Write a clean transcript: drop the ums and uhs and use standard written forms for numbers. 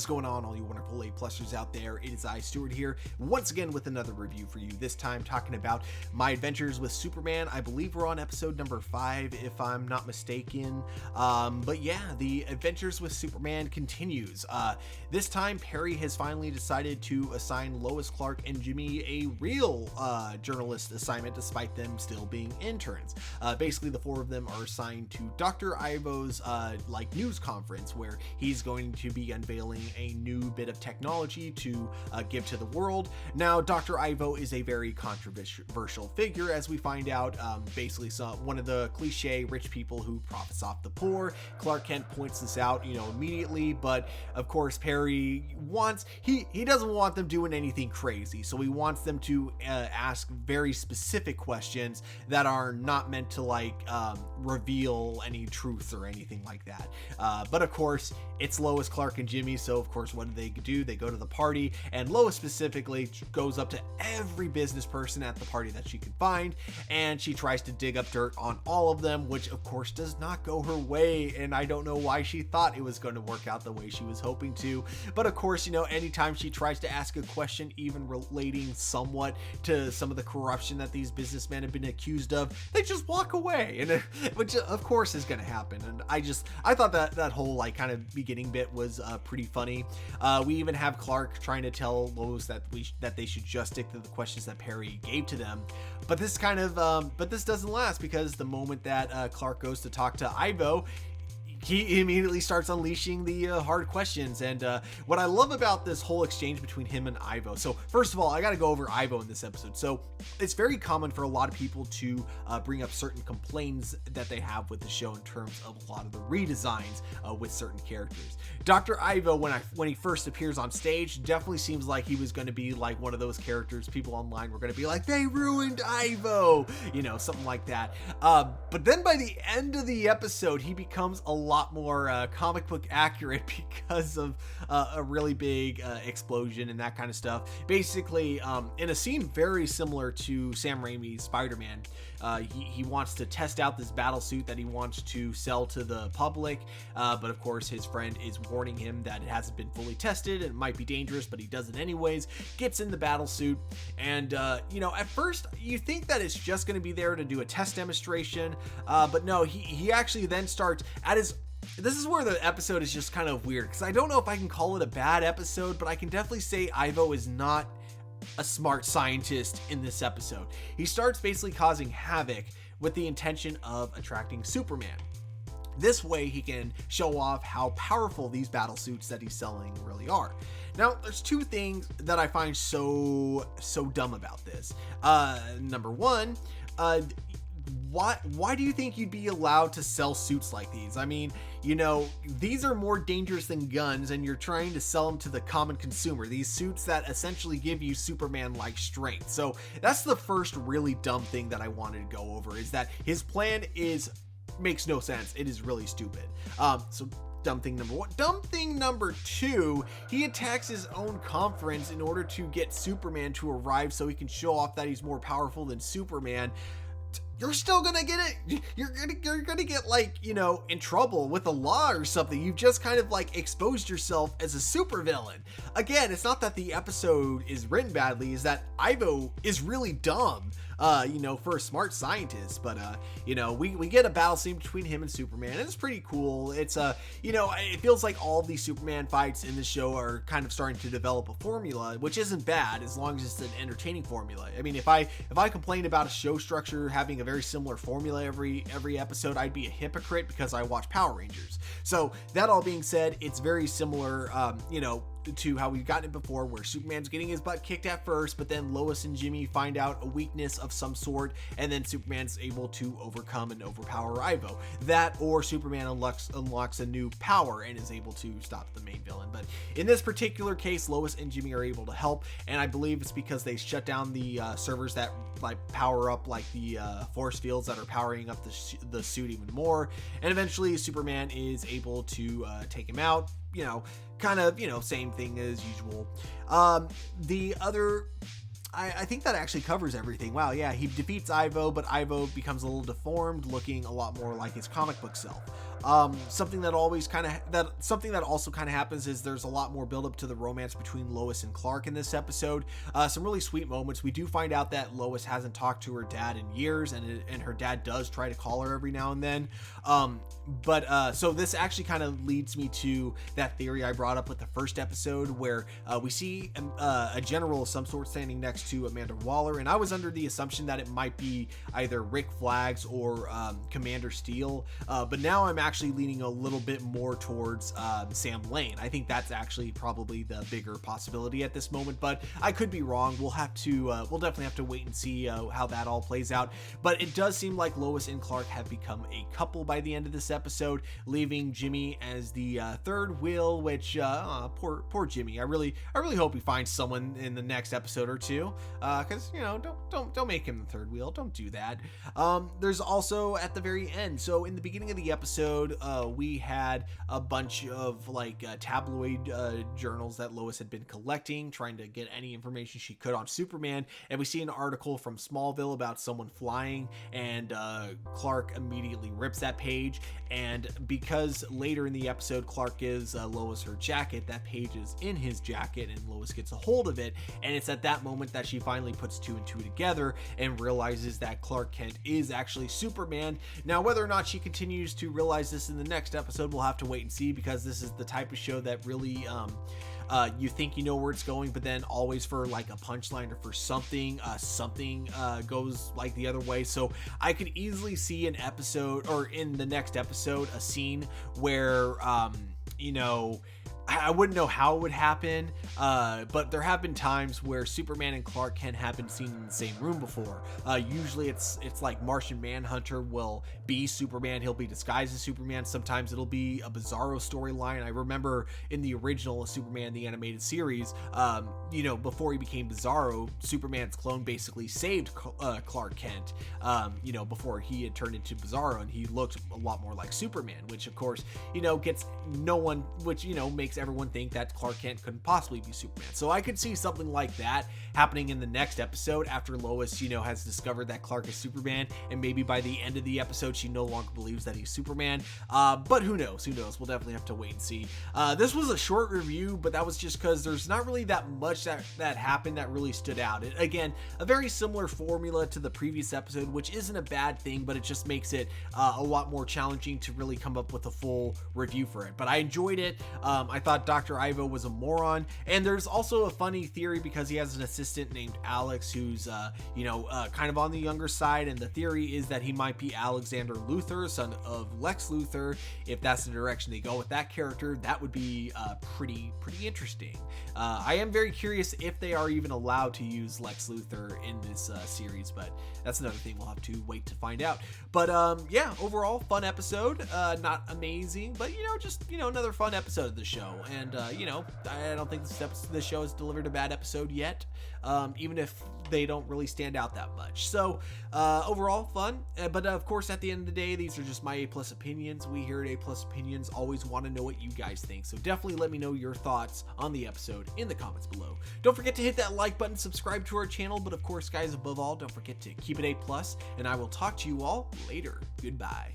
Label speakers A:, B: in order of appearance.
A: is going on, all you wonderful A-plusers out there? It is I, Stuart, here, once again with another review for you, this time talking about my adventures with Superman. I believe we're on episode number 5, if I'm not mistaken. But yeah, the adventures with Superman continues. This time, Perry has finally decided to assign Lois, Clark, and Jimmy a real journalist assignment, despite them still being interns. Basically, the 4 of them are assigned to Dr. Ivo's news conference, where he's going to be unveiling a new bit of technology to give to the world. Now, Dr. Ivo is a very controversial figure, as we find out. Basically, one of the cliche rich people who profits off the poor. Clark Kent points this out, immediately, but of course, Perry he doesn't want them doing anything crazy, so he wants them to ask very specific questions that are not meant to reveal any truth or anything like that. But of course, it's Lois, Clark, and Jimmy, so of course, what do? They go to the party, and Lois specifically goes up to every business person at the party that she can find, and she tries to dig up dirt on all of them, which of course does not go her way, and I don't know why she thought it was going to work out the way she was hoping to. But of course, anytime she tries to ask a question even relating somewhat to some of the corruption that these businessmen have been accused of, they just walk away, and which of course is going to happen. And I thought that whole kind of beginning bit was pretty funny. We even have Clark trying to tell Lois that they should just stick to the questions that Perry gave to them. But this doesn't last, because the moment that Clark goes to talk to Ivo, he immediately starts unleashing the hard questions. And what I love about this whole exchange between him and Ivo, so first of all, I got to go over Ivo in this episode. So it's very common for a lot of people to bring up certain complaints that they have with the show in terms of a lot of the redesigns with certain characters. Dr. Ivo, when he first appears on stage, definitely seems like he was going to be like one of those characters people online were going to be like, they ruined Ivo, something like that. But then by the end of the episode, he becomes a lot more comic book accurate because of a really big explosion and that kind of stuff. Basically, in a scene very similar to Sam Raimi's Spider-Man, he wants to test out this battle suit that he wants to sell to the public, but of course his friend is warning him that it hasn't been fully tested and it might be dangerous, but he does it anyways, gets in the battle suit, and at first you think that it's just going to be there to do a test demonstration, but no, he actually then starts at his... This is where the episode is just kind of weird, because I don't know if I can call it a bad episode, but I can definitely say Ivo is not a smart scientist in this episode. He starts basically causing havoc with the intention of attracting Superman. This way he can show off how powerful these battle suits that he's selling really are. Now, there's 2 things that I find so dumb about this. Number one, why do you think you'd be allowed to sell suits like these? I mean, these are more dangerous than guns, and you're trying to sell them to the common consumer. These suits that essentially give you Superman-like strength. So that's the first really dumb thing that I wanted to go over, is that his plan makes no sense. It is really stupid. So dumb thing number 1. Dumb thing number 2, he attacks his own conference in order to get Superman to arrive so he can show off that he's more powerful than Superman. You're still gonna get it. You're gonna get in trouble with the law or something. You've just kind of exposed yourself as a supervillain. Again, it's not that the episode is written badly, is that Ivo is really dumb. For a smart scientist, but we get a battle scene between him and Superman, and it's pretty cool. It's it feels like all these Superman fights in the show are kind of starting to develop a formula, which isn't bad as long as it's an entertaining formula. I mean, if I complained about a show structure having a very similar formula every episode, I'd be a hypocrite, because I watch Power Rangers. So that all being said, it's very similar, to how we've gotten it before, where Superman's getting his butt kicked at first, but then Lois and Jimmy find out a weakness of some sort, and then Superman's able to overcome and overpower Ivo. That, or Superman unlocks a new power and is able to stop the main villain. But in this particular case, Lois and Jimmy are able to help, and I believe it's because they shut down the servers that power up the force fields that are powering up the suit even more, and eventually Superman is able to take him out. Same thing as usual. The other I think that actually covers everything. Wow, yeah, he defeats Ivo, but Ivo becomes a little deformed, looking a lot more like his comic book self. Something that also kind of happens is there's a lot more build up to the romance between Lois and Clark in this episode. Some really sweet moments. We do find out that Lois hasn't talked to her dad in years, and her dad does try to call her every now and then. So this actually kind of leads me to that theory I brought up with the first episode, where we see a general of some sort standing next to Amanda Waller, and I was under the assumption that it might be either Rick Flags or Commander Steele, but now I'm actually leaning a little bit more towards Sam Lane. I think that's actually probably the bigger possibility at this moment, but I could be wrong. We'll definitely have to wait and see how that all plays out. But it does seem like Lois and Clark have become a couple by the end of this episode, leaving Jimmy as the third wheel, which poor Jimmy. I really hope he finds someone in the next episode or two, because don't make him the third wheel. Don't do that. There's also at the very end, so in the beginning of the episode, we had a bunch of tabloid journals that Lois had been collecting, trying to get any information she could on Superman, and we see an article from Smallville about someone flying, and Clark immediately rips that page, and because later in the episode Clark gives Lois her jacket, that page is in his jacket, and Lois gets a hold of it, and it's at that moment that she finally puts two and two together and realizes that Clark Kent is actually Superman. Now, whether or not she continues to realize this in the next episode, we'll have to wait and see, because this is the type of show that really you think you know where it's going, but then always for like a punchline or for something goes like the other way. So I could easily see an episode, or in the next episode, a scene where I wouldn't know how it would happen, but there have been times where Superman and Clark Kent have been seen in the same room before. Usually it's like Martian Manhunter will be Superman, he'll be disguised as Superman. Sometimes it'll be a Bizarro storyline. I remember in the original Superman the animated series, before he became Bizarro, Superman's clone basically saved Clark Kent, before he had turned into Bizarro, and he looked a lot more like Superman, which of course, gets no one, which, makes everyone think that Clark Kent couldn't possibly be Superman. So I could see something like that happening in the next episode after Lois, has discovered that Clark is Superman, and maybe by the end of the episode she no longer believes that he's Superman. But who knows? We'll definitely have to wait and see. This was a short review, but that was just because there's not really that much that happened that really stood out. Again, a very similar formula to the previous episode, which isn't a bad thing, but it just makes it a lot more challenging to really come up with a full review for it. But I enjoyed it. I thought Dr. Ivo was a moron, and there's also a funny theory because he has an assistant named Alex who's kind of on the younger side, and the theory is that he might be Alexander Luthor, son of Lex Luthor. If that's the direction they go with that character, that would be pretty interesting. I am very curious if they are even allowed to use Lex Luthor in this series, but that's another thing we'll have to wait to find out. But overall fun episode. Not amazing, but just another fun episode of the show. And I don't think this show has delivered a bad episode yet, even if they don't really stand out that much. So overall fun, but of course at the end of the day, these are just my A+ opinions. We here at A+ Opinions always want to know what you guys think, so definitely let me know your thoughts on the episode in the comments below. Don't forget to hit that like button, subscribe to our channel, but of course guys, above all, don't forget to keep it A+, and I will talk to you all later. Goodbye.